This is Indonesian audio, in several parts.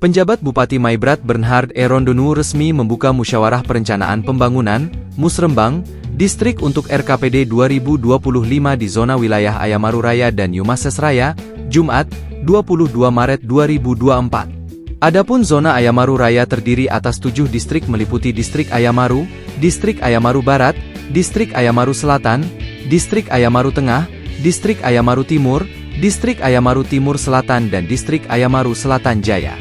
Penjabat Bupati Maibrat Bernhard E. Rondonu resmi membuka musyawarah perencanaan pembangunan, Musrembang, distrik untuk RKPD 2025 di zona wilayah Ayamaru Raya dan Yumases Raya, Jumat, 22 Maret 2024. Adapun zona Ayamaru Raya terdiri atas 7 distrik meliputi Distrik Ayamaru, Distrik Ayamaru Barat, Distrik Ayamaru Selatan, Distrik Ayamaru Tengah, Distrik Ayamaru Timur, Distrik Ayamaru Timur Selatan dan Distrik Ayamaru Selatan Jaya.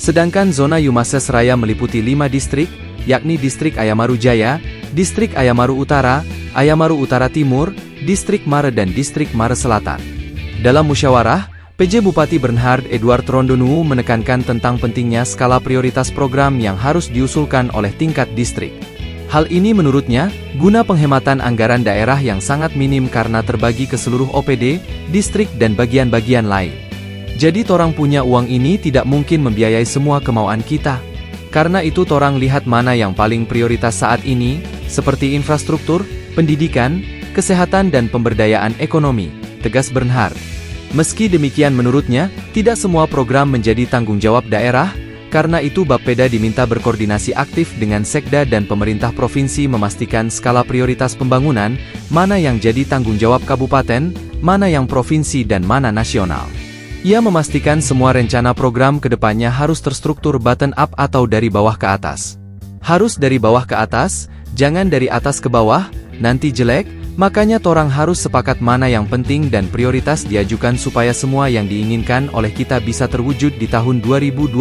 Sedangkan zona Yumases Raya meliputi 5 distrik, yakni Distrik Ayamaru Jaya, Distrik Ayamaru Utara, Ayamaru Utara Timur, Distrik Mare dan Distrik Mare Selatan. Dalam musyawarah, PJ Bupati Bernhard Edward Rondonu menekankan tentang pentingnya skala prioritas program yang harus diusulkan oleh tingkat distrik. Hal ini menurutnya, guna penghematan anggaran daerah yang sangat minim karena terbagi ke seluruh OPD, distrik dan bagian-bagian lain. Jadi torang punya uang ini tidak mungkin membiayai semua kemauan kita. Karena itu torang lihat mana yang paling prioritas saat ini, seperti infrastruktur, pendidikan, kesehatan dan pemberdayaan ekonomi, tegas Bernhard. Meski demikian menurutnya, tidak semua program menjadi tanggung jawab daerah, karena itu Bapeda diminta berkoordinasi aktif dengan Sekda dan pemerintah provinsi memastikan skala prioritas pembangunan, mana yang jadi tanggung jawab kabupaten, mana yang provinsi dan mana nasional. Ia memastikan semua rencana program ke depannya harus terstruktur bottom up atau dari bawah ke atas. Harus dari bawah ke atas, jangan dari atas ke bawah, nanti jelek, makanya torang harus sepakat mana yang penting dan prioritas diajukan supaya semua yang diinginkan oleh kita bisa terwujud di tahun 2025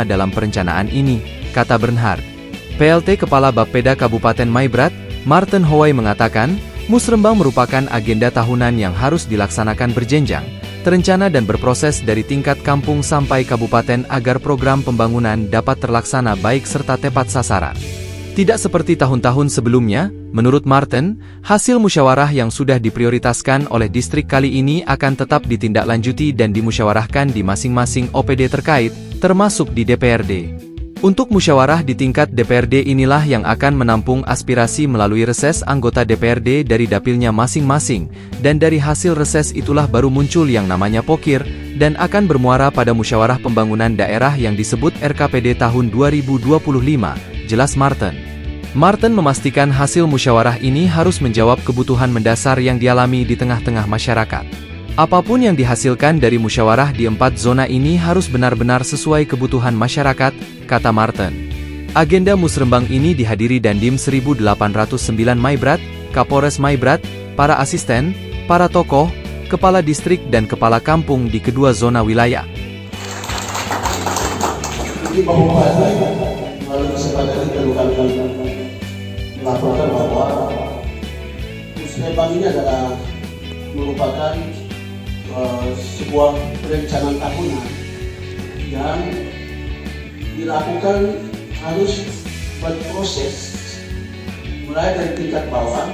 dalam perencanaan ini, kata Bernhard. PLT Kepala Bapeda Kabupaten Maibrat, Martin Howai mengatakan, Musrembang merupakan agenda tahunan yang harus dilaksanakan berjenjang, terencana dan berproses dari tingkat kampung sampai kabupaten agar program pembangunan dapat terlaksana baik serta tepat sasaran. Tidak seperti tahun-tahun sebelumnya, menurut Martin, hasil musyawarah yang sudah diprioritaskan oleh distrik kali ini akan tetap ditindaklanjuti dan dimusyawarahkan di masing-masing OPD terkait, termasuk di DPRD. Untuk musyawarah di tingkat DPRD inilah yang akan menampung aspirasi melalui reses anggota DPRD dari dapilnya masing-masing, dan dari hasil reses itulah baru muncul yang namanya Pokir, dan akan bermuara pada musyawarah pembangunan daerah yang disebut RKPD tahun 2025, jelas Martin. Martin memastikan hasil musyawarah ini harus menjawab kebutuhan mendasar yang dialami di tengah-tengah masyarakat. Apapun yang dihasilkan dari musyawarah di 4 zona ini harus benar-benar sesuai kebutuhan masyarakat, kata Martin. Agenda Musrembang ini dihadiri Dandim 1809 Maibrat, Kapolres Maibrat, para asisten, para tokoh, kepala distrik dan kepala kampung di kedua zona wilayah. Melalui kesempatan ini kami melaporkan bahwa Musrembang ini adalah merupakan sebuah perencanaan tahunan yang dilakukan harus berproses mulai dari tingkat bawah,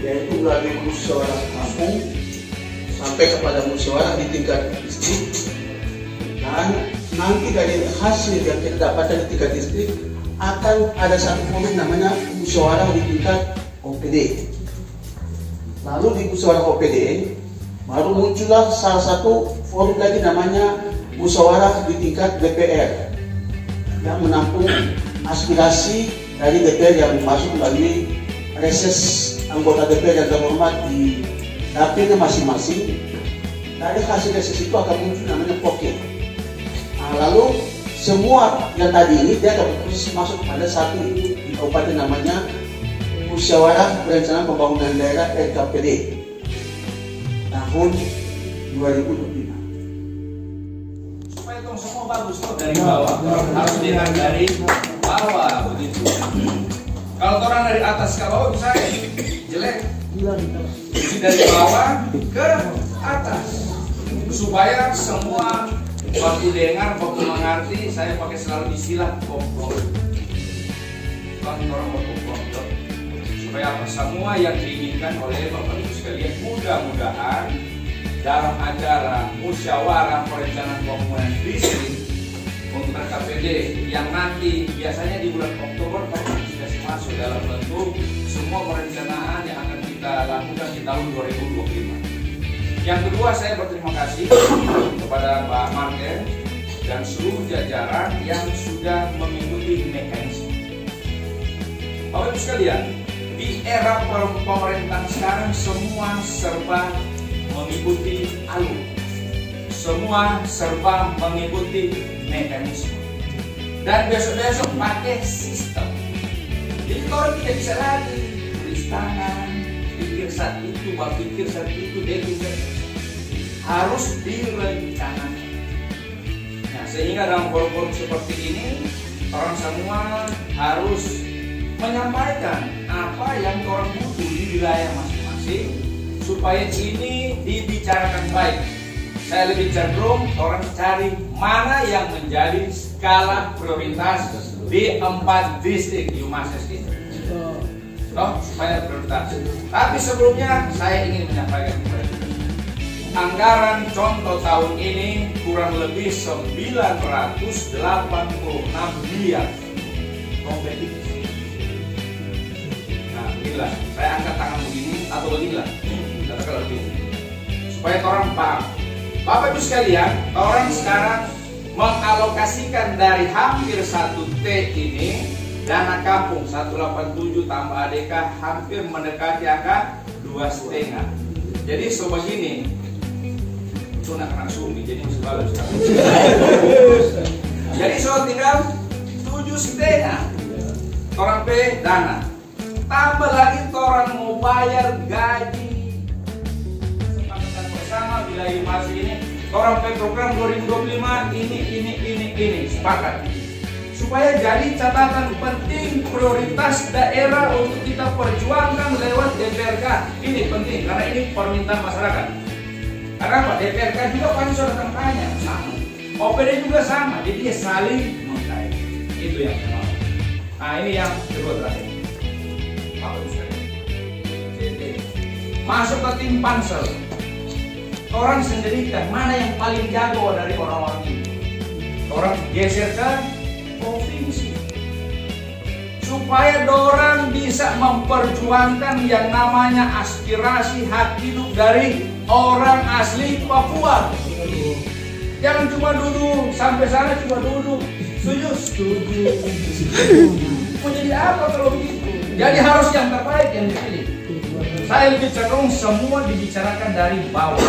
yaitu melalui musyawarah kampung sampai kepada musyawarah di tingkat distrik, dan nanti dari hasil yang kita dapatkan di tingkat distrik akan ada satu forum namanya musyawarah di tingkat OPD. Lalu di musyawarah OPD baru muncullah salah satu forum lagi namanya musyawarah di tingkat DPR yang menampung aspirasi dari DPR yang masuk melalui reses anggota DPR yang terhormat di dapilnya masing-masing. Dari hasil reses itu akan muncul namanya Pokir. Nah, lalu semua yang tadi ini dia akan masuk pada satu itu di kabupaten namanya Musyawarah Perencanaan Pembangunan Daerah RKPD tahun 2025. Supaya itu semua bagus kok dari bawah, harus dilihat dari bawah begitu. Kalau orang dari atas ke bawah bisa jelek. Jadi dari bawah ke atas supaya semua waktu dengar, waktu mengerti, saya pakai selalu istilah komplot. Kan orang berkomplot supaya apa? Semua yang diinginkan oleh Bapak Ibu sekalian mudah-mudahan dalam acara musyawarah perencanaan pembangunan distrik untuk RKPD yang nanti biasanya di bulan Oktober sudah masuk dalam bentuk semua perencanaan yang akan kita lakukan di tahun 2025. Yang kedua, saya berterima kasih kepada Pak Martin dan seluruh jajaran yang sudah mengikuti mekanisme. Bapak Ibu sekalian, di era pemerintahan sekarang semua serba mengikuti alur, semua serba mengikuti mekanisme, dan besok-besok pakai sistem. Jadi kalau tidak bisa lagi tulis tangan, pikir saat itu, pikir saat itu, harus direncanakan. Nah, sehingga dalam forum-forum seperti ini, orang semua harus menyampaikan apa yang orang butuh di wilayah masing-masing supaya ini dibicarakan baik. Saya lebih cenderung orang cari mana yang menjadi skala prioritas di 4 distrik Yumases ini, supaya prioritas. Tapi sebelumnya saya ingin menyampaikan kepada kita, anggaran contoh tahun ini kurang lebih 986 miliar kompetitif. Nah, beginilah, saya angkat tangan begini atau beginilah, katakanlah begini, supaya orang paham. Bapak Ibu sekalian, orang sekarang mengalokasikan dari hampir 1 T ini dana kampung 187 tambah ADK hampir mendekati angka 2,5. Jadi sebegini, itu nak sumi jadi masih bagus. Jadi so tinggal 7,5 orang P dana, tambah lagi orang mau bayar gaji bersama wilayah masih ini, orang P program 2025 ini sepakat supaya jadi catatan penting prioritas daerah untuk kita perjuangkan lewat DPRK. Ini penting karena ini permintaan masyarakat. Karena apa? DPRK juga pasti sudah kampanye sama, OPD juga sama, jadi dia saling mengkait. Itu yang saya mau. Nah, ini yang kedua terakhir. Masuk ke tim pansel, orang sendirikan mana yang paling jago dari orang-orang ini. Orang geser ke provinsi supaya dorang bisa memperjuangkan yang namanya aspirasi hak hidup dari orang asli Papua. Jangan cuma duduk sampai sana, cuma duduk. Setuju. Mau jadi apa kalau begitu? Jadi harus yang terbaik yang dipilih. Saya lebih cenderung semua dibicarakan dari bawah.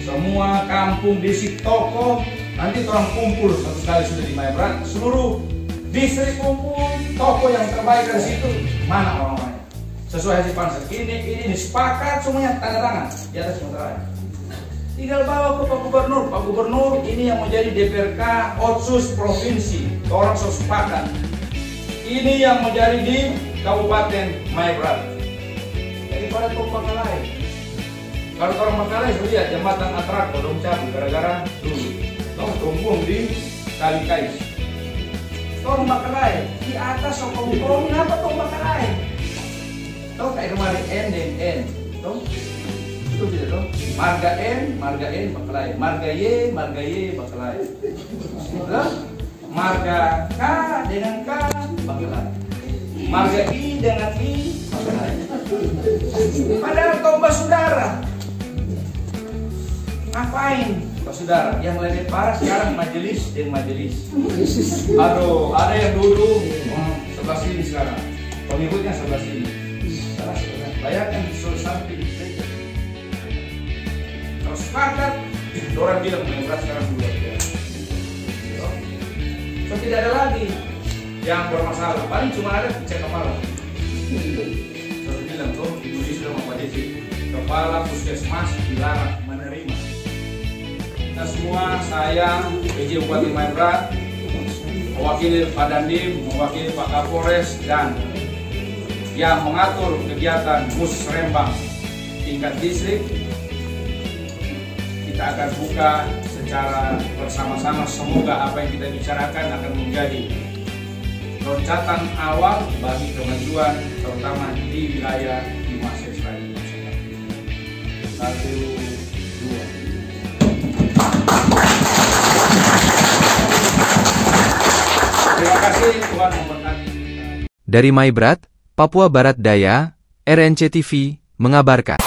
Semua kampung, distrik, toko, nanti orang kumpul satu kali sudah di Maibrat, seluruh distrik kumpul, toko yang terbaik dari situ, mana orang-orangnya sesuai hasil pansel. Ini sepakat semuanya, tanda tangan di atas meterai. Tinggal bawa ke Pak Gubernur. Pak Gubernur ini yang menjadi DPRK Otsus provinsi, orang sepakat. Ini yang menjadi di Kabupaten Maibrat. Jadi pada kompak lain. Kalau orang Makalai sudah lihat jembatan Atrak Bodong Cabu gara-gara dulu tumbung di Kali Kais. Orang Makalai di atas sokong-sokongin apa tuh Makalai? Tahu kayak kemarin N dan N, tahu? Itu tidak tahu? Marga N Makalai, marga Y Makalai. Marga K dengan K Makalai, marga I dengan I Makalai. Padahal tomba saudara. Ngapain Pak Saudara? Yang lebih parah sekarang majelis dan majelis. Aduh, ada yang dulu sebelah sini sekarang, pengikutnya sebelah sini. Bayangkan disuruh sampai di gereja. Kalau sepakat, orang bilang Maibrat sekarang juga. So tidak ada lagi yang bermasalah. Paling cuma ada cek kepala. Saya bilang tuh, Ibu sudah memperbaiki kepala puskesmas dilarang menerima. Kita semua, saya PJ Bupati Maibrat, mewakili Pak Dandim, mewakili Pak Kapolres, dan yang mengatur kegiatan Musrembang tingkat distrik, kita akan buka secara bersama-sama. Semoga apa yang kita bicarakan akan menjadi loncatan awal bagi kemajuan, terutama di wilayah Yumases lain. 1, 2. Terima kasih, Tuhan memberkati. Dari Maibrat, Papua Barat Daya, RNC TV mengabarkan.